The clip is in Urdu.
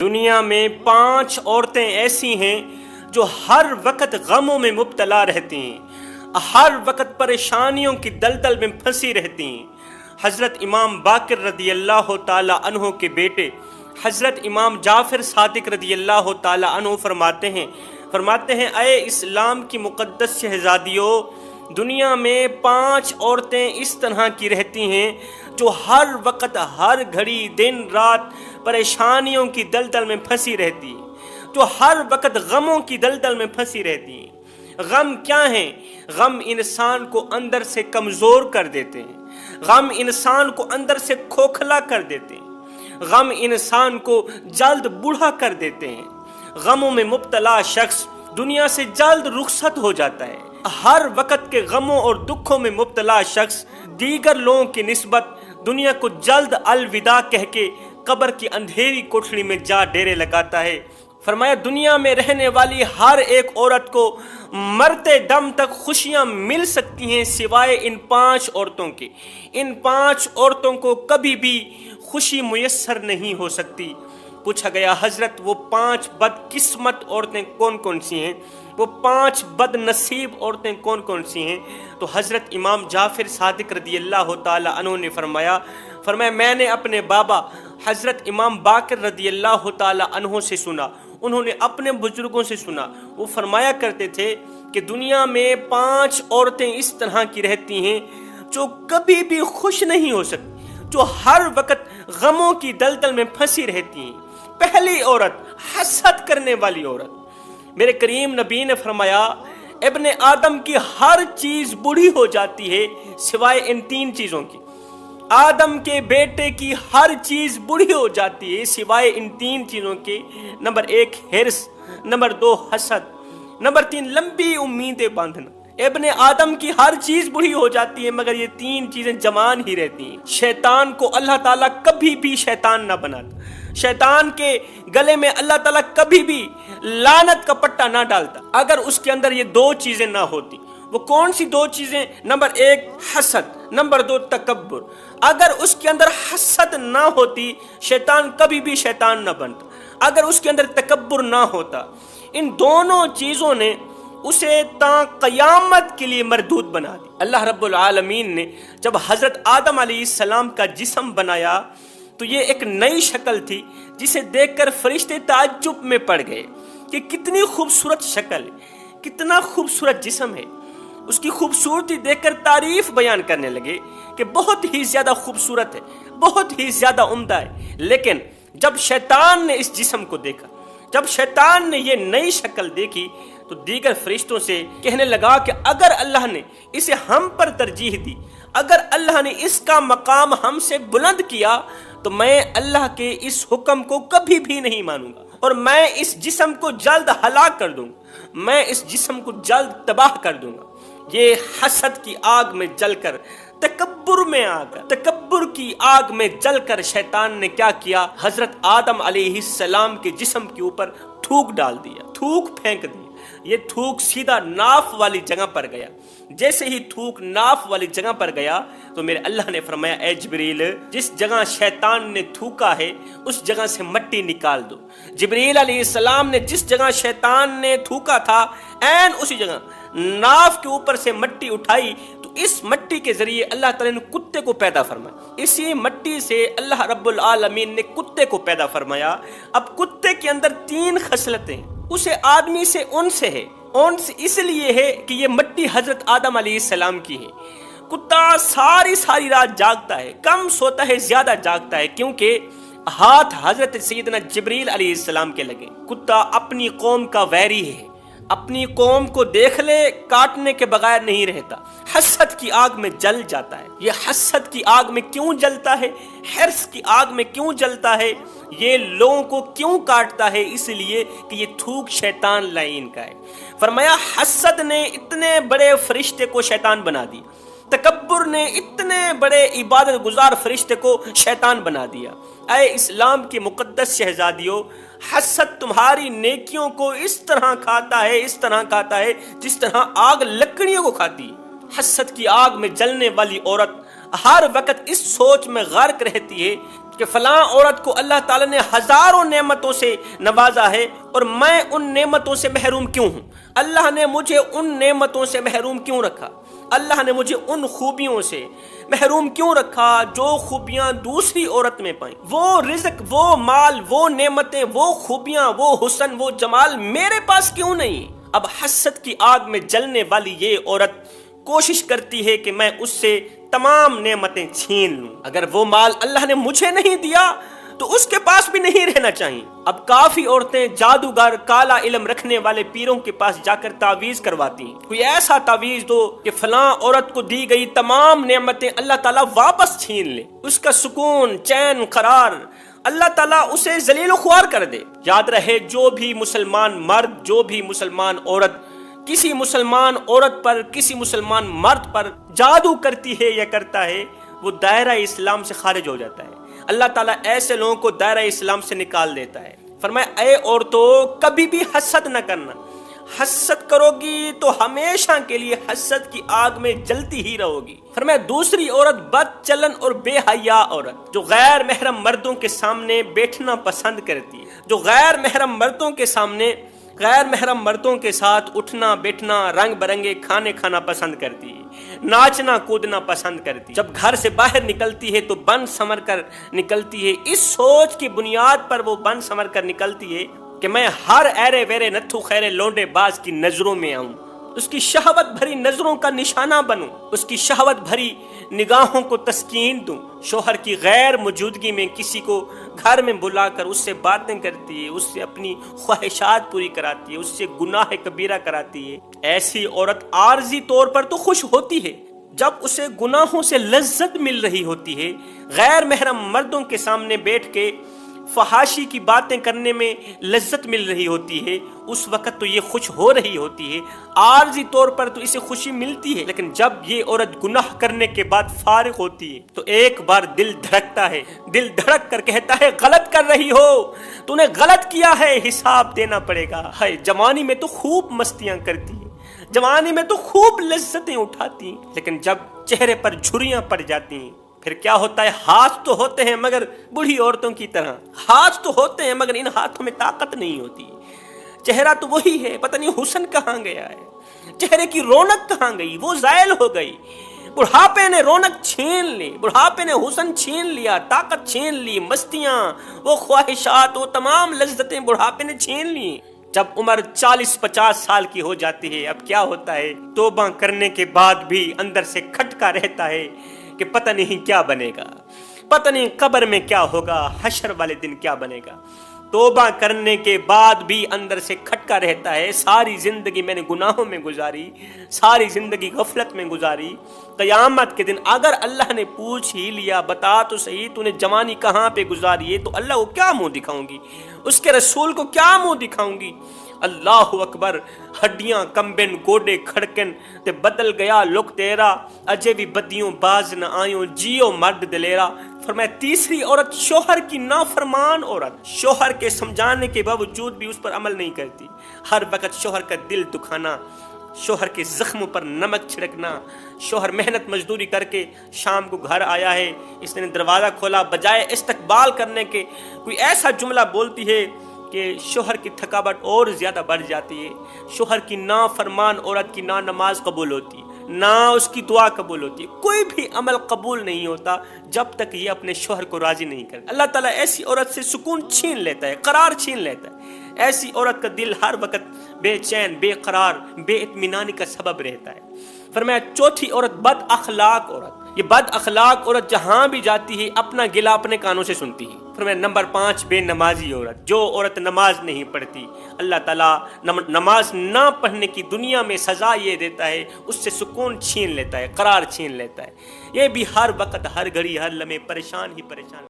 دنیا میں 5 عورتیں ایسی ہیں جو ہر وقت غموں میں مبتلا رہتی ہیں، ہر وقت پریشانیوں کی دلدل میں پھنسی رہتی ہیں۔ حضرت امام باقر رضی اللہ تعالی عنہ کے بیٹے حضرت امام جعفر صادق رضی اللہ تعالی عنہ فرماتے ہیں اے اسلام کی مقدس شہزادیوں، دنیا میں 5 عورتیں اس طرح کی رہتی ہیں جو ہر وقت ہر گھڑی دن رات پریشانیوں کی دلدل میں پھنسی رہتی ہیں، جو ہر وقت غموں کی دلدل میں پھنسی رہتی ہیں۔ غم کیا ہیں؟ غم انسان کو اندر سے کمزور کر دیتے ہیں، غم انسان کو اندر سے کھوکھلا کر دیتے ہیں، غم انسان کو جلد بوڑھا کر دیتے ہیں۔ غموں میں مبتلا شخص دنیا سے جلد رخصت ہو جاتا ہے۔ ہر وقت کے غموں اور دکھوں میں مبتلا شخص دیگر لوگوں کی نسبت دنیا کو جلد الوداع کہہ کے قبر کی اندھیری کوٹھڑی میں جا ڈیرے لگاتا ہے۔ فرمایا دنیا میں رہنے والی ہر ایک عورت کو مرتے دم تک خوشیاں مل سکتی ہیں سوائے ان 5 عورتوں کے۔ ان 5 عورتوں کو کبھی بھی خوشی میسر نہیں ہو سکتی۔ پوچھا گیا حضرت وہ 5 بدقسمت عورتیں کون کون سی ہیں، وہ 5 بد نصیب عورتیں کون کون سی ہیں؟ تو حضرت امام جعفر صادق رضی اللہ تعالی عنہ نے فرمایا میں نے اپنے بابا حضرت امام باقر رضی اللہ تعالی عنہ سے سنا، انہوں نے اپنے بزرگوں سے سنا، وہ فرمایا کرتے تھے کہ دنیا میں 5 عورتیں اس طرح کی رہتی ہیں جو کبھی بھی خوش نہیں ہو سکتی، جو ہر وقت غموں کی دلدل میں پھنسی رہتی ہیں۔ پہلی عورت حسد کرنے والی عورت۔ میرے کریم نبی نے فرمایا ابن آدم کی ہر چیز بوڑھی ہو جاتی ہے سوائے ان 3 چیزوں کی۔ آدم کے بیٹے کی ہر چیز بوڑھی ہو جاتی ہے سوائے ان 3 چیزوں کے۔ نمبر 1 حرص، نمبر 2 حسد، نمبر 3 لمبی امیدیں باندھنا۔ ابن آدم کی ہر چیز بوڑھی ہو جاتی ہے مگر یہ 3 چیزیں جوان ہی رہتی ہیں۔ شیطان کو اللہ تعالیٰ کبھی بھی شیطان نہ بناتا، شیطان کے گلے میں اللہ تعالیٰ کبھی بھی لعنت کا پٹا نہ ڈالتا اگر اس کے اندر یہ 2 چیزیں نہ ہوتی۔ وہ کون سی 2 چیزیں؟ نمبر 1 حسد، نمبر 2 تکبر۔ اگر اس کے اندر حسد نہ ہوتی شیطان کبھی بھی شیطان نہ بنتا، اگر اس کے اندر تکبر نہ ہوتا، ان دونوں چیزوں نے اسے تا قیامت کے لیے مردود بنا دی۔ اللہ رب العالمین نے جب حضرت آدم علیہ السلام کا جسم بنایا تو یہ ایک نئی شکل تھی جسے دیکھ کر فرشتے تعجب میں پڑ گئے کہ کتنی خوبصورت شکل ہے، کتنا خوبصورت جسم ہے۔ اس کی خوبصورتی دیکھ کر تعریف بیان کرنے لگے کہ بہت ہی زیادہ خوبصورت ہے، بہت ہی زیادہ عمدہ ہے۔ لیکن جب شیطان نے اس جسم کو دیکھا، جب شیطان نے یہ نئی شکل دیکھی تو دیگر فرشتوں سے کہنے لگا کہ اگر اللہ نے اسے ہم پر ترجیح دی، اگر اللہ نے اس کا مقام ہم سے بلند کیا تو میں اللہ کے اس حکم کو کبھی بھی نہیں مانوں گا اور میں اس جسم کو جلد ہلاک کر دوں گا، میں اس جسم کو جلد تباہ کر دوں گا۔ یہ حسد کی آگ میں جل کر، تکبر میں آ کر، تکبر کی آگ میں جل کر شیطان نے کیا کیا؟ حضرت آدم علیہ السلام کے جسم کے اوپر تھوک ڈال دیا، تھوک پھینک دیا۔ یہ تھوک سیدھا ناف والی جگہ پر گیا۔ جیسے ہی تھوک ناف والی جگہ پر گیا تو میرے اللہ نے فرمایا اے جبریل، جس جگہ شیطان نے تھوکا ہے اس جگہ سے مٹی نکال دو۔ جبریل علیہ السلام نے جس جگہ شیطان نے تھوکا تھا عین اسی جگہ ناف کے اوپر سے مٹی اٹھائی تو اس مٹی کے ذریعے اللہ تعالیٰ نے کتے کو پیدا فرمایا۔ اسی مٹی سے اللہ رب العالمین نے کتے کو پیدا فرمایا۔ اب کتے کے اندر 3 خصلتیں اسے آدمی سے ان سے ہے، ان سے اس لیے ہے کہ یہ مٹی حضرت آدم علیہ السلام کی ہے۔ کتا ساری رات جاگتا ہے، کم سوتا ہے زیادہ جاگتا ہے، کیونکہ ہاتھ حضرت سیدنا جبریل علیہ السلام کے لگے۔ کتا اپنی قوم کا ویری ہے، اپنی قوم کو دیکھ لے کاٹنے کے بغیر نہیں رہتا، حسد کی آگ میں جل جاتا ہے۔ یہ حسد کی آگ میں کیوں جلتا ہے، حرص کی آگ میں کیوں جلتا ہے، یہ لوگوں کو کیوں کاٹتا ہے؟ اس لیے کہ یہ تھوک شیطان لعین کا ہے۔ فرمایا حسد نے اتنے بڑے فرشتے کو شیطان بنا دیا، تکبر نے اتنے بڑے عبادت گزار فرشتے کو شیطان بنا دیا۔ اے اسلام کی مقدس شہزادیوں، حسد تمہاری نیکیوں کو اس طرح کھاتا ہے، اس طرح کھاتا ہے جس طرح آگ لکڑیوں کو کھاتی ہے۔ حسد کی آگ میں جلنے والی عورت ہر وقت اس سوچ میں غرق رہتی ہے کہ فلاں عورت کو اللہ تعالیٰ نے ہزاروں نعمتوں سے نوازا ہے اور میں ان نعمتوں سے محروم کیوں ہوں؟ اللہ نے مجھے ان نعمتوں سے محروم کیوں رکھا؟ اللہ نے مجھے ان خوبیوں سے محروم کیوں رکھا جو خوبیاں دوسری عورت میں پائیں؟ وہ رزق، وہ مال، وہ نعمتیں، وہ خوبیاں، وہ حسن، وہ جمال میرے پاس کیوں نہیں؟ اب حسد کی آگ میں جلنے والی یہ عورت کوشش کرتی ہے کہ میں اس سے تمام نعمتیں چھین لوں۔ اگر وہ مال اللہ نے مجھے نہیں دیا تو اس کے پاس بھی نہیں رہنا چاہیے۔ اب کافی عورتیں جادوگر، کالا علم رکھنے والے پیروں کے پاس جا کر تعویذ کرواتی ہیں، کوئی ایسا تعویذ دو کہ فلاں عورت کو دی گئی تمام نعمتیں اللہ تعالیٰ واپس چھین لے، اس کا سکون، چین، قرار اللہ تعالیٰ اسے ذلیل و خوار کر دے۔ یاد رہے، جو بھی مسلمان مرد، جو بھی مسلمان عورت کسی مسلمان عورت پر، کسی مسلمان مرد پر جادو کرتی ہے یا کرتا ہے، وہ دائرہ اسلام سے خارج ہو جاتا ہے۔ اللہ تعالیٰ ایسے لوگوں کو دائرہ اسلام سے نکال دیتا ہے۔ فرمایا، اے عورتوں، کبھی بھی حسد نہ کرنا، حسد کرو گی تو ہمیشہ کے لیے حسد کی آگ میں جلتی ہی رہو گی۔ فرمایا، دوسری عورت بد چلن اور بے حیا عورت جو غیر محرم مردوں کے سامنے بیٹھنا پسند کرتی ہے، جو غیر محرم مردوں کے سامنے، غیر محرم مردوں کے ساتھ اٹھنا بیٹھنا، رنگ برنگے کھانے کھانا پسند کرتی ہے، ناچنا کودنا پسند کرتی ہے، جب گھر سے باہر نکلتی ہے تو بن سمر کر نکلتی ہے، اس سوچ کی بنیاد پر وہ بن سمر کر نکلتی ہے کہ میں ہر ایرے ویرے نتھو خیرے لونڈے باز کی نظروں میں آؤں، اس کی شہوت بھری نظروں کا نشانہ بنوں، اس کی شہوت بھری نگاہوں کو تسکین دوں۔ شوہر کی غیر موجودگی میں کسی کو گھر میں بلا کر اس سے باتیں کرتی ہے، اس سے اپنی خواہشات پوری کراتی ہے، اس سے گناہ کبیرہ کراتی ہے۔ ایسی عورت عارضی طور پر تو خوش ہوتی ہے جب اسے گناہوں سے لذت مل رہی ہوتی ہے، غیر محرم مردوں کے سامنے بیٹھ کے فحاشی کی باتیں کرنے میں لذت مل رہی ہوتی ہے، اس وقت تو یہ خوش ہو رہی ہوتی ہے، عارضی طور پر تو اسے خوشی ملتی ہے۔ لیکن جب یہ عورت گناہ کرنے کے بعد فارغ ہوتی ہے تو ایک بار دل دھڑکتا ہے، دل دھڑک کر کہتا ہے غلط کر رہی ہو، تو نے غلط کیا ہے، حساب دینا پڑے گا۔ ہائے، جوانی میں تو خوب مستیاں کرتی ہے، جوانی میں تو خوب لذتیں اٹھاتی ہیں، لیکن جب چہرے پر جھریاں پڑ جاتی ہیں پھر کیا ہوتا ہے؟ ہاتھ تو ہوتے ہیں مگر بوڑھی عورتوں کی طرح، ہاتھ تو ہوتے ہیں مگر ان ہاتھوں میں طاقت نہیں ہوتی، چہرہ تو وہی ہے، پتہ نہیں حسن کہاں گیا ہے، چہرے کی رونق کہاں گئی، وہ زائل ہو گئی۔ بڑھاپے نے رونق چھین لی، بڑھاپے نے حسن چھین لیا، طاقت چھین لی، مستیاں، وہ خواہشات، وہ تمام لذتیں بڑھاپے نے چھین لی۔ جب عمر 40-50 سال کی ہو جاتی ہے، اب کیا ہوتا ہے؟ توبہ کرنے کے بعد بھی اندر سے کھٹکا رہتا ہے کہ پتہ نہیں کیا بنے گا، پتہ نہیں قبر میں کیا ہوگا، حشر والے دن کیا بنے گا۔ توبہ کرنے کے بعد بھی اندر سے کھٹکا رہتا ہے، ساری زندگی میں نے گناہوں میں گزاری، ساری زندگی غفلت میں گزاری، قیامت کے دن اگر اللہ نے پوچھ ہی لیا بتا تو صحیح تو نے جوانی کہاں پہ گزاری ہے، تو اللہ کو کیا منہ دکھاؤں گی، اس کے رسول کو کیا منہ دکھاؤں گی؟ اللہ اکبر، ہڈیاں کمبن گوڈے کھڑکن تے بدل گیا لک تیرا، اجے بھی بدیوں باز نہ آئیوں، جیو مرد دلیرا۔ فرمایا، تیسری عورت شوہر کی نافرمان عورت، شوہر کے سمجھانے کے باوجود بھی اس پر عمل نہیں کرتی، ہر وقت شوہر کا دل دکھانا، شوہر کے زخموں پر نمک چھڑکنا، شوہر محنت مزدوری کر کے شام کو گھر آیا ہے، اس نے دروازہ کھولا، بجائے استقبال کرنے کے کوئی ایسا جملہ بولتی ہے کہ شوہر کی تھکاوٹ اور زیادہ بڑھ جاتی ہے۔ شوہر کی نافرمان عورت کی نہ نماز قبول ہوتی ہے، نہ اس کی دعا قبول ہوتی ہے، کوئی بھی عمل قبول نہیں ہوتا جب تک یہ اپنے شوہر کو راضی نہیں کرتا۔ اللہ تعالیٰ ایسی عورت سے سکون چھین لیتا ہے، قرار چھین لیتا ہے۔ ایسی عورت کا دل ہر وقت بے چین، بے قرار، بے اطمینانی کا سبب رہتا ہے۔ فرمایا، چوتھی عورت بد اخلاق عورت، یہ بد اخلاق عورت جہاں بھی جاتی ہے اپنا گلا اپنے کانوں سے سنتی ہے۔ فرمایا، نمبر 5 بے نمازی عورت، جو عورت نماز نہیں پڑھتی، اللہ تعالیٰ نماز نہ پڑھنے کی دنیا میں سزا یہ دیتا ہے، اس سے سکون چھین لیتا ہے، قرار چھین لیتا ہے، یہ بھی ہر وقت ہر گھڑی ہر لمحے پریشان ہی پریشان۔